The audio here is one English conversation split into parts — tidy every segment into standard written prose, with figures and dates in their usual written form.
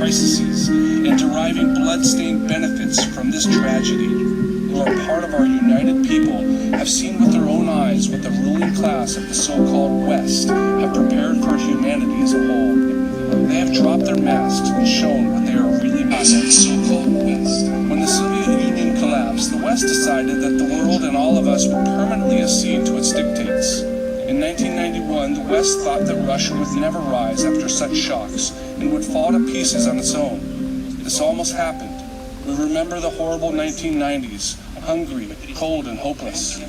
crises and deriving blood-stained benefits from this tragedy, who are part of our united people, have seen with their own eyes what the ruling class of the so-called West have prepared for humanity as a whole. They have dropped their masks and shown what they are really made of, the so-called West. When the Soviet Union collapsed, the West decided that the world and all of us would permanently accede to its dictates. In 1991, the West thought that Russia would never rise after such shocks and would fall to pieces on its own. This almost happened. We remember the horrible 1990s, hungry, cold, and hopeless.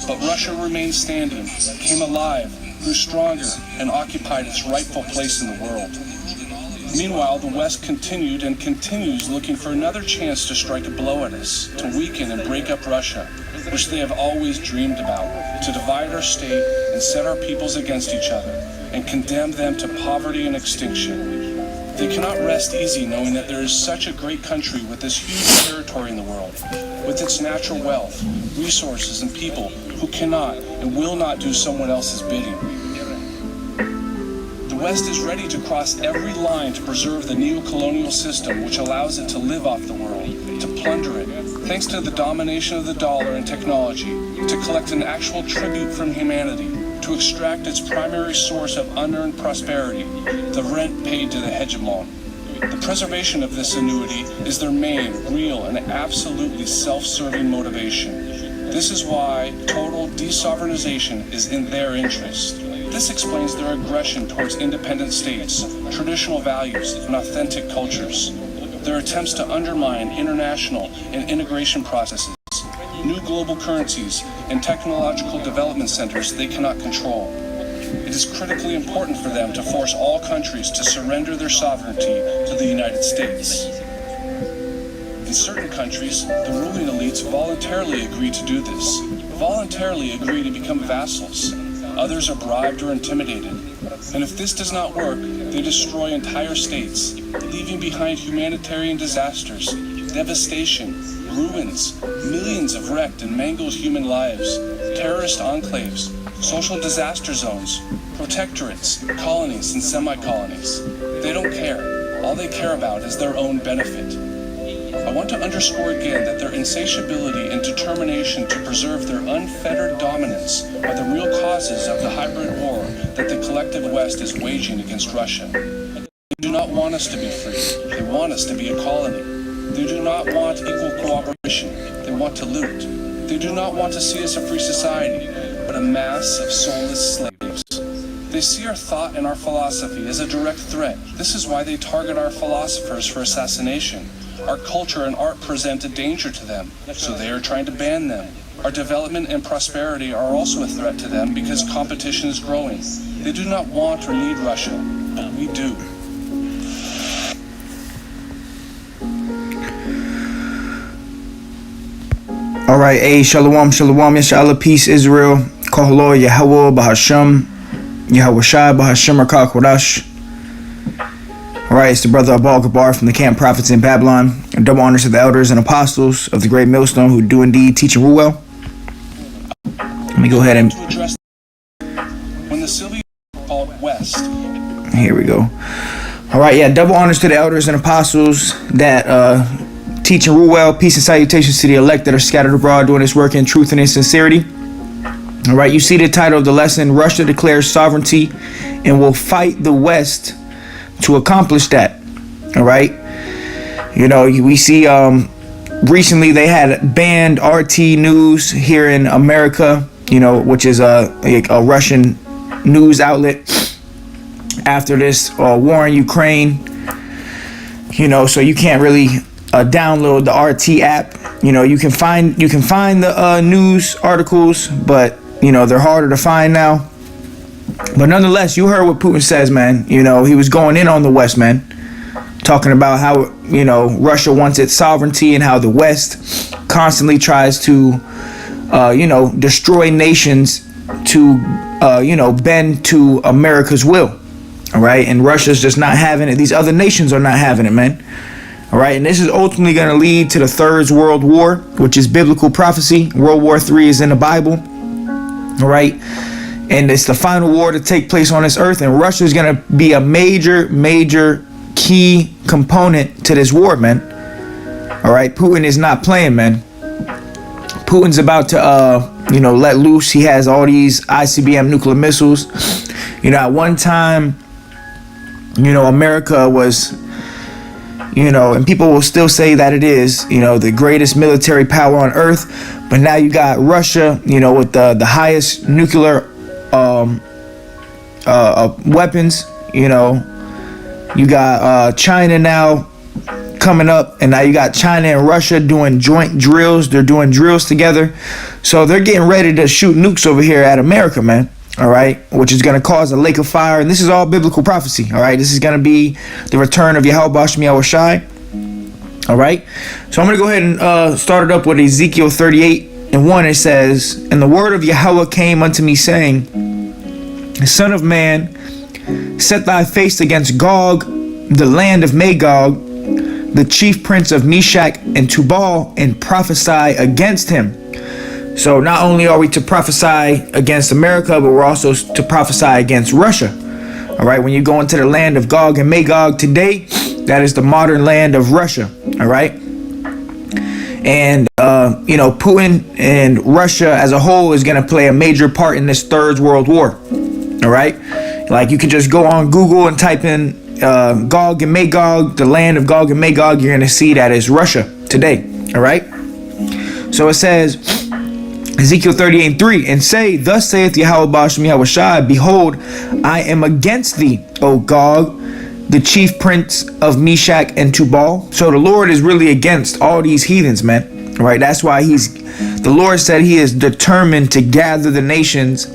But Russia remained standing, came alive, grew stronger, and occupied its rightful place in the world. Meanwhile, the West continued and continues looking for another chance to strike a blow at us, to weaken and break up Russia, which they have always dreamed about, to divide our state and set our peoples against each other, and condemn them to poverty and extinction. They cannot rest easy knowing that there is such a great country with this huge territory in the world, with its natural wealth, resources, and people who cannot and will not do someone else's bidding. The West is ready to cross every line to preserve the neo-colonial system which allows it to live off the world, to plunder it, thanks to the domination of the dollar and technology, to collect an actual tribute from humanity, to extract its primary source of unearned prosperity, the rent paid to the hegemon. The preservation of this annuity is their main, real, and absolutely self-serving motivation. This is why total desovereignization is in their interest. This explains their aggression towards independent states, traditional values, and authentic cultures. Their attempts to undermine international and integration processes, new global currencies, and technological development centers they cannot control. It is critically important for them to force all countries to surrender their sovereignty to the United States. In certain countries, the ruling elites voluntarily agree to do this, voluntarily agree to become vassals. Others are bribed or intimidated. And if this does not work, they destroy entire states, leaving behind humanitarian disasters, devastation, ruins, millions of wrecked and mangled human lives, terrorist enclaves, social disaster zones, protectorates, colonies, and semi-colonies. They don't care. All they care about is their own benefit. I want to underscore again that their insatiability and determination to preserve their unfettered dominance are the real causes of the hybrid war that the collective West is waging against Russia. They do not want us to be free. They want us to be a colony. They do not want equal cooperation. They want to loot. They do not want to see us a free society, but a mass of soulless slaves. They see our thought and our philosophy as a direct threat. This is why they target our philosophers for assassination. Our culture and art present a danger to them, so they are trying to ban them. Our development and prosperity are also a threat to them because competition is growing. They do not want or need Russia, but we do. All right, hey, shalom, shalom, yashala, peace, Israel, kohalo, Yahweh, Bahasham, Yahweh Shai, Bahasham, Rakah, Kodash. All right, it's the brother Abal Gabar from the Camp Prophets in Babylon. And double honors to the elders and apostles of the great millstone who do indeed teach and rule well. Let me go ahead and when the Soviet called West. Here we go. All right, yeah, double honors to the elders and apostles that teach and rule well. Peace and salutations to the elect that are scattered abroad doing this work in truth and in sincerity. All right, you see the title of the lesson: Russia declares sovereignty and will fight the West to accomplish that. All right, you know, we see recently they had banned RT News here in America, you know, which is a Russian news outlet after this war in Ukraine. You know, so you can't really download the RT app. You know, you can find the news articles, but you know, they're harder to find now. But nonetheless, you heard what Putin says, man. You know, he was going in on the West, man, talking about how, you know, Russia wants its sovereignty and how the West constantly tries to, you know, destroy nations to, you know, bend to America's will. All right. And Russia's just not having it. These other nations are not having it, man. All right. And this is ultimately going to lead to the Third World War, which is biblical prophecy. World War III is in the Bible. All right. And it's the final war to take place on this earth. And Russia is going to be a major key component to this war, man. All right, Putin is not playing, man. Putin's about to, let loose. He has all these ICBM nuclear missiles. At one time, America was, and people will still say that it is, the greatest military power on earth. But now you got Russia, with the highest nuclear weapons. You got China now coming up, and now you got China and Russia doing joint drills. They're doing drills together, so they're getting ready to shoot nukes over here at America, man. All right, which is going to cause a lake of fire, and this is all biblical prophecy. All right, this is going to be the return of Yahweh Bashmi Yahushai. All right, so I'm going to go ahead and start it up with Ezekiel 38:1. It says, "And the word of Yahweh came unto me, saying, Son of man, set thy face against Gog, the land of Magog, the chief prince of Meshach and Tubal, and prophesy against him." So not only are we to prophesy against America, but we're also to prophesy against Russia. All right, when you go into the land of Gog and Magog today, that is the modern land of Russia. All right. And, Putin and Russia as a whole is going to play a major part in this third world war. All right. Like, you can just go on Google and type in Gog and Magog, the land of Gog and Magog. You're going to see that is Russia today. All right. So it says, Ezekiel 38:3, "And say, Thus saith Yahweh Bashmi Yahushai, Behold, I am against thee, O Gog, the chief prince of Meshach and Tubal." So the Lord is really against all these heathens, man. All right. That's why the Lord said he is determined to gather the nations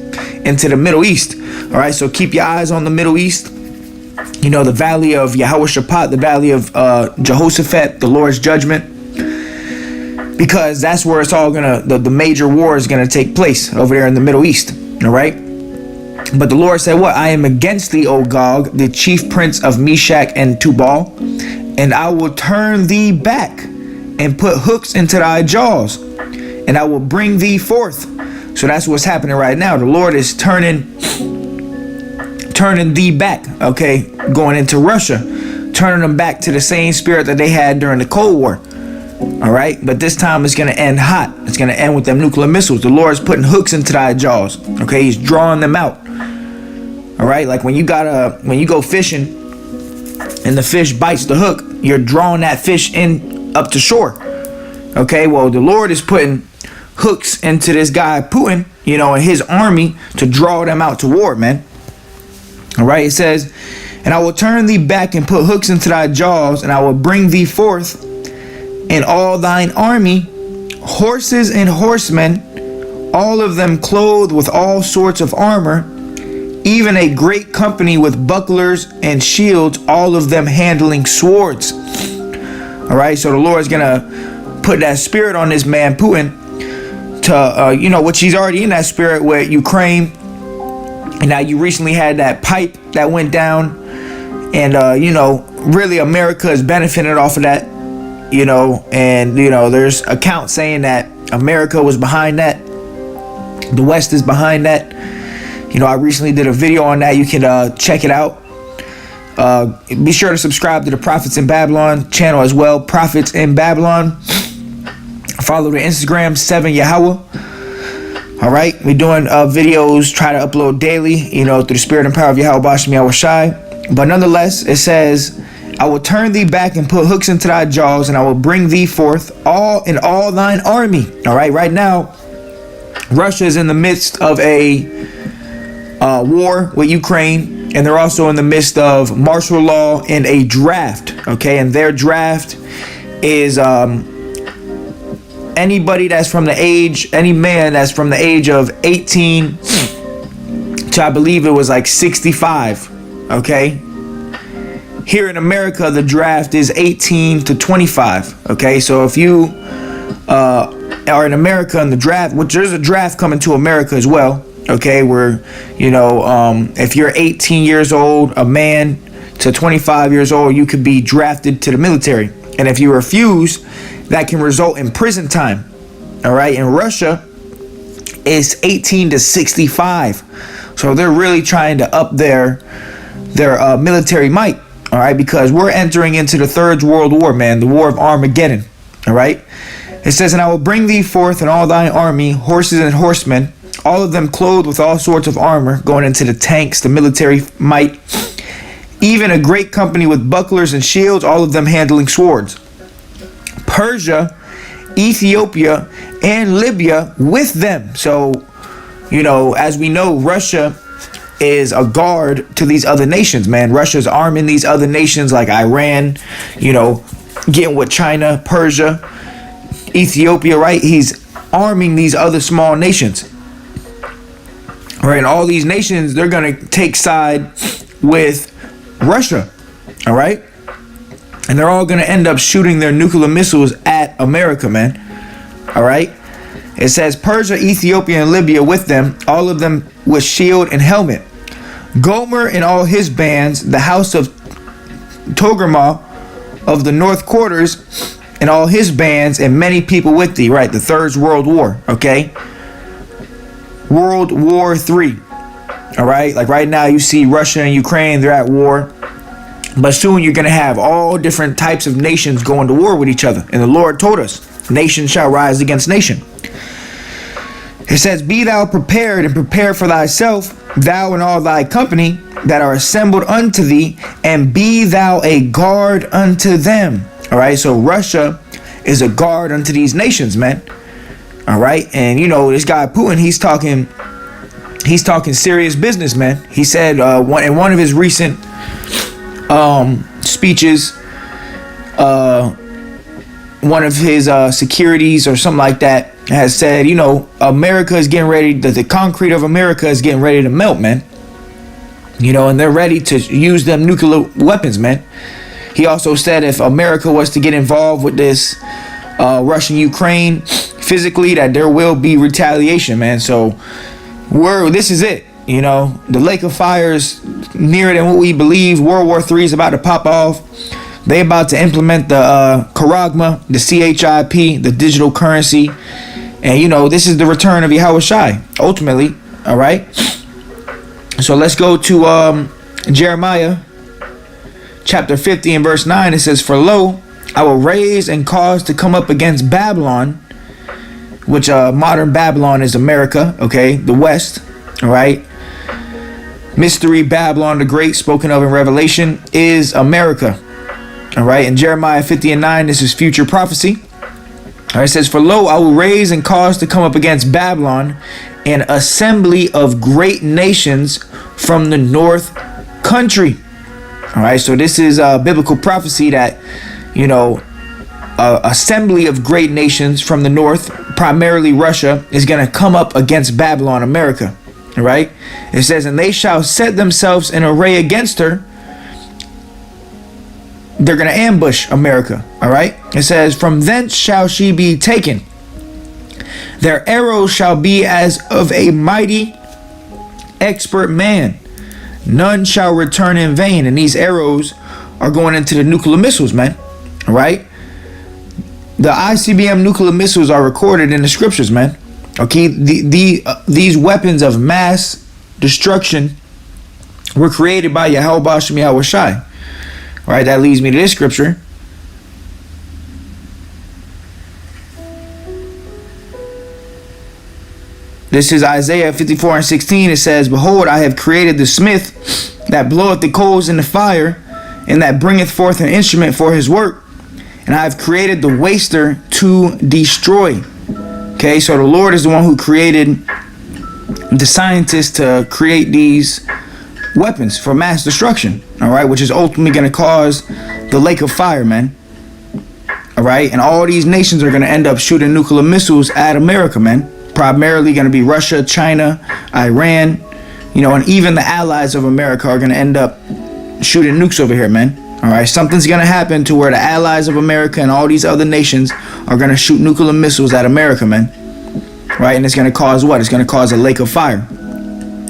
into the Middle East. All right. So keep your eyes on the Middle East. The valley of Yehoshaphat, the valley of Jehoshaphat, the Lord's judgment. Because that's where it's all the major war is gonna take place over there in the Middle East. All right. But the Lord said, "What? I am against thee, O Gog, the chief prince of Meshach and Tubal, and I will turn thee back and put hooks into thy jaws, and I will bring thee forth." So that's what's happening right now. The Lord is turning thee back. Okay, going into Russia, turning them back to the same spirit that they had during the Cold War. All right, but this time it's going to end hot. It's going to end with them nuclear missiles. The Lord's putting hooks into thy jaws. Okay, he's drawing them out. All right, like when you go fishing and the fish bites the hook, you're drawing that fish in up to shore. Okay, well, the Lord is putting hooks into this guy Putin, and his army to draw them out to war, man. All right, it says, "And I will turn thee back and put hooks into thy jaws, and I will bring thee forth in all thine army, horses and horsemen, all of them clothed with all sorts of armor, even a great company with bucklers and shields, all of them handling swords." All right, so the Lord's gonna put that spirit on this man Putin to, which he's already in that spirit with Ukraine. And now you recently had that pipe that went down, and really America is benefiting off of that. And there's accounts saying that America was behind that. The West is behind that. I recently did a video on that. You can check it out. Be sure to subscribe to the Prophets in Babylon channel as well. Prophets in Babylon. Follow the Instagram 7 Yahweh. All right, we're doing videos. Try to upload daily. Through the spirit and power of Yahweh Bashmi Yahushai. But nonetheless, it says, "I will turn thee back and put hooks into thy jaws, and I will bring thee forth all thine army." All right, right now, Russia is in the midst of a war with Ukraine, and they're also in the midst of martial law and a draft. Okay, and their draft is any man that's from the age of 18 to, I believe it was like 65. Okay. Here in America, the draft is 18 to 25. Okay, so if you are in America in the draft, which there's a draft coming to America as well. Okay, where if you're 18 years old, a man to 25 years old, you could be drafted to the military, and if you refuse, that can result in prison time. All right, in Russia, it's 18 to 65. So they're really trying to up their military might. All right, because we're entering into the third world war, man, the war of Armageddon. All right, it says, and I will bring thee forth in all thine army, horses and horsemen, all of them clothed with all sorts of armor, going into the tanks, the military might, even a great company with bucklers and shields, all of them handling swords. Persia, Ethiopia, and Libya with them. So, you know, as we know, Russia is a guard to these other nations, man. Russia's arming these other nations like Iran, you know, getting with China, Persia, Ethiopia, right? He's arming these other small nations. Right, and all these nations, they're going to take side with Russia, all right? And they're all going to end up shooting their nuclear missiles at America, man, all right? It says Persia, Ethiopia, and Libya with them, all of them with shield and helmet. Gomer and all his bands, the house of Togarmah of the north quarters, and all his bands, and many people with thee, right? The Third World War, okay? World War III, all right? Like right now you see Russia and Ukraine, they're at war. But soon you're going to have all different types of nations going to war with each other. And the Lord told us, nation shall rise against nation. It says, be thou prepared and prepare for thyself, thou and all thy company that are assembled unto thee, and be thou a guard unto them. All right, so Russia is a guard unto these nations, man. All right, and you know, this guy Putin, he's talking serious business, man. He said in one of his recent speeches, one of his securities or something like that has said, you know, America is getting ready, the concrete of America is getting ready to melt, man. You know, and they're ready to use them nuclear weapons, man. He also said if America was to get involved with this Russian-Ukraine physically, that there will be retaliation, man. So this is it. You know, the lake of fire is nearer than what we believe. World War III is about to pop off. They about to implement the Charagma, the CHIP, the digital currency. And, you know, this is the return of Yahweh Shai, ultimately. All right. So let's go to Jeremiah chapter 50 and verse 9. It says, for lo, I will raise and cause to come up against Babylon, which modern Babylon is America, okay, the West, all right. Mystery Babylon the Great, spoken of in Revelation, is America. All right, in Jeremiah 50 and 9, this is future prophecy. All right, it says, for lo, I will raise and cause to come up against Babylon an assembly of great nations from the north country. All right, so this is a biblical prophecy that, you know, assembly of great nations from the north, primarily Russia, is going to come up against Babylon, America. All right, it says, and they shall set themselves in array against her. They're going to ambush America. All right, it says, from thence shall she be taken. Their arrows shall be as of a mighty expert man. None shall return in vain. And these arrows are going into the nuclear missiles, man. All right, the ICBM nuclear missiles are recorded in the scriptures, man. Okay, these weapons of mass destruction were created by Yahweh Bashem Yahweh Shai. All right, that leads me to this scripture. This is Isaiah 54 and 16. It says, behold, I have created the smith that bloweth the coals in the fire, and that bringeth forth an instrument for his work. And I have created the waster to destroy. Okay, so the Lord is the one who created the scientists to create these weapons for mass destruction. All right, which is ultimately going to cause the lake of fire, man. All right, and all these nations are going to end up shooting nuclear missiles at America, man. Primarily going to be Russia, China, Iran, you know, and even the allies of America are going to end up shooting nukes over here, man. All right, something's going to happen to where the allies of America and all these other nations are going to shoot nuclear missiles at America, man. Right, and it's going to cause what? It's going to cause a lake of fire.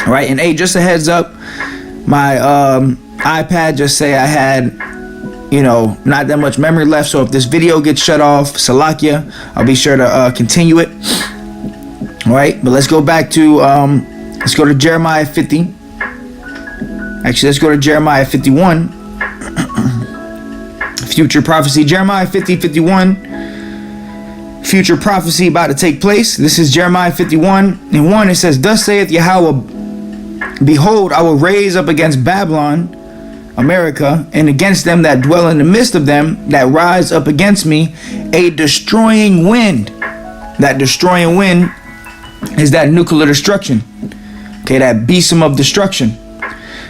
All right, and hey, just a heads up, my iPad just say I had, you know, not that much memory left. So if this video gets shut off, Salakia, I'll be sure to continue it. All right, but let's go back to, let's go to Jeremiah 50. Actually, let's go to Jeremiah 51. Future prophecy, Jeremiah 50:51. Future prophecy about to take place. This is Jeremiah 51:1. It says, "Thus saith Yahweh, behold, I will raise up against Babylon, America, and against them that dwell in the midst of them that rise up against me, a destroying wind." That destroying wind is that nuclear destruction. Okay, that besom of destruction.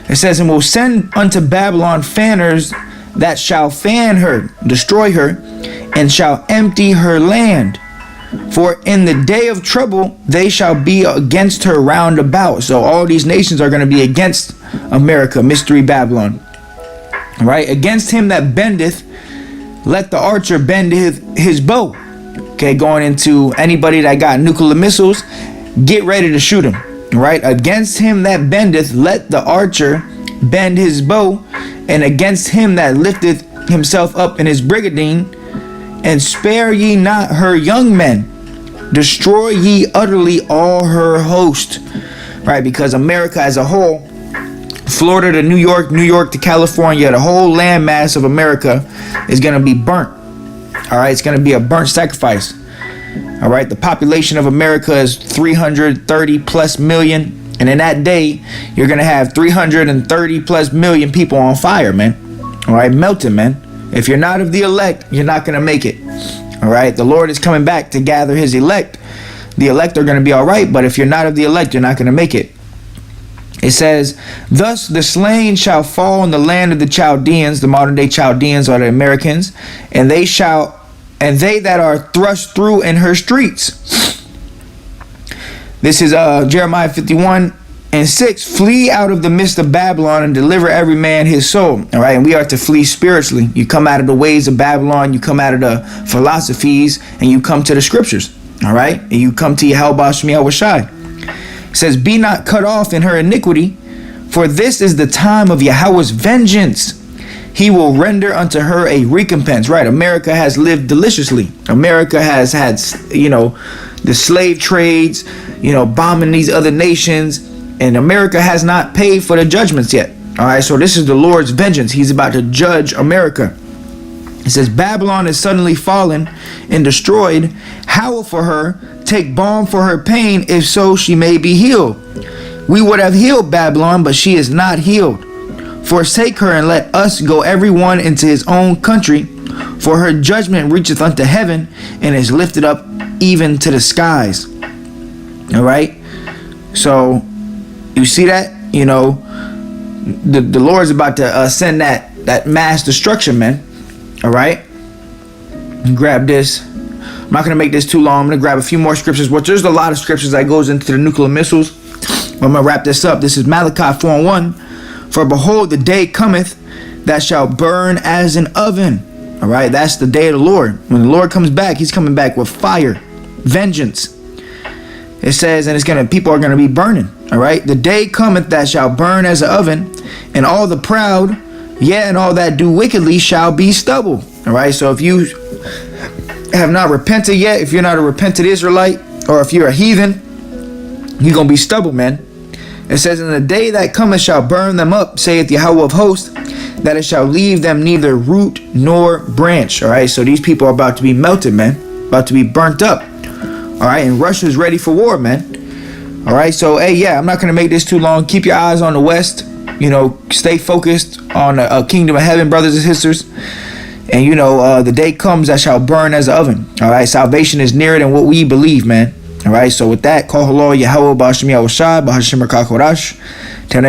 It says, "And will send unto Babylon fanners that shall fan her, destroy her, and shall empty her land. For in the day of trouble they shall be against her round about." So all these nations are going to be against America, Mystery Babylon. All right, "Against him that bendeth, let the archer bend his bow." Okay, going into anybody that got nuclear missiles, get ready to shoot him. All right, "Against him that bendeth, let the archer bend his bow, and against him that lifteth himself up in his brigandine, and spare ye not her young men, destroy ye utterly all her host." Right, because America as a whole, Florida to New York, New York to California, the whole landmass of America is going to be burnt. All right, it's going to be a burnt sacrifice. All right, the population of America is 330 plus million. And in that day, you're going to have 330 plus million people on fire, man. All right, melting, man. If you're not of the elect, you're not going to make it. All right, the Lord is coming back to gather his elect. The elect are going to be all right, but if you're not of the elect, you're not going to make it. It says, "Thus the slain shall fall in the land of the Chaldeans." The modern day Chaldeans are the Americans. "And they that are thrust through in her streets." This is Jeremiah 51:6. "Flee out of the midst of Babylon and deliver every man his soul." All right, and we are to flee spiritually. You come out of the ways of Babylon, you come out of the philosophies, and you come to the scriptures. All right, and you come to Yahweh Shem Yahweh Shai. It says, "Be not cut off in her iniquity, for this is the time of Yahweh's vengeance. He will render unto her a recompense." Right, America has lived deliciously. America has had, the slave trades, bombing these other nations, and America has not paid for the judgments yet. All right, so this is the Lord's vengeance. He's about to judge America. It says, "Babylon is suddenly fallen and destroyed. Howl for her, take balm for her pain, if so she may be healed. We would have healed Babylon, but she is not healed. Forsake her, and let us go every one into his own country. For her judgment reacheth unto heaven, and is lifted up even to the skies." All right, so you see that, the Lord's about to send that mass destruction, man. All right, grab this. I'm not going to make this too long. I'm going to grab a few more scriptures. Well, there's a lot of scriptures that goes into the nuclear missiles. I'm going to wrap this up. This is Malachi 4:1. "For behold, the day cometh that shall burn as an oven." All right, that's the day of the Lord. When the Lord comes back, he's coming back with fire, vengeance. It says, and people are going to be burning. All right, "The day cometh that shall burn as an oven, and all the proud, yea, and all that do wickedly shall be stubble." All right, so if you have not repented yet, if you're not a repentant Israelite, or if you're a heathen, you're going to be stubble, man. It says, "In the day that cometh shall burn them up, saith Yahweh of hosts, that it shall leave them neither root nor branch." All right, so these people are about to be melted, man, about to be burnt up. All right, and Russia's ready for war, man. All right, so hey, I'm not going to make this too long. Keep your eyes on the West. Stay focused on a kingdom of heaven, brothers and sisters. And the day comes that shall burn as an oven. All right, salvation is nearer than what we believe, man. All right, so with that, call hello Yahweh B'Hashem Yahweh Shai B'Hashem Rakakorash.